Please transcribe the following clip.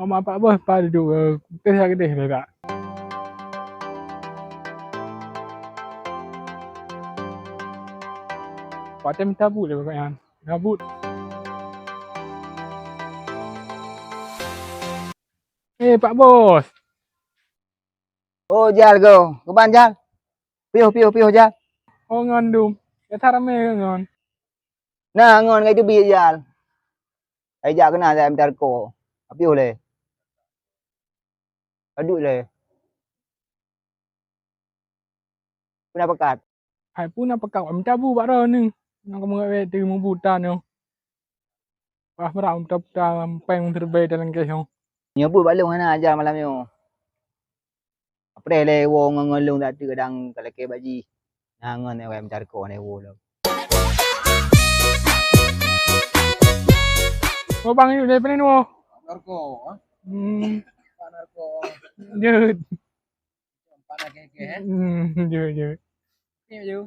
mak pak bos padu kes gede dah tak. Pak tem tabut dah pokoknya. Tabut. Pak bos. Oh Jal go, keban Jal. Piuh Jal. Oh ngandum. Ya tarame ngon. Nah ngon ngai tu bi Jal. Ai Jal kena saya minta ko. Piuh le. Aduk le. Kena pekat. Hai pun apa kau am tabu pak ro ni. Nang kamu tu mu buta ni. Wah merau tam peng terbaik dalam kesong. Nyo pun balung ana Jal malam ni. Apre le wo ngelung tak tu kadang kalau ke baji. Nah ngon ai minta ko ne wo lo. Oh bang ni dari ni wo. Narko, ha? Narko. Jut. Panas ke? Jut. Ni je.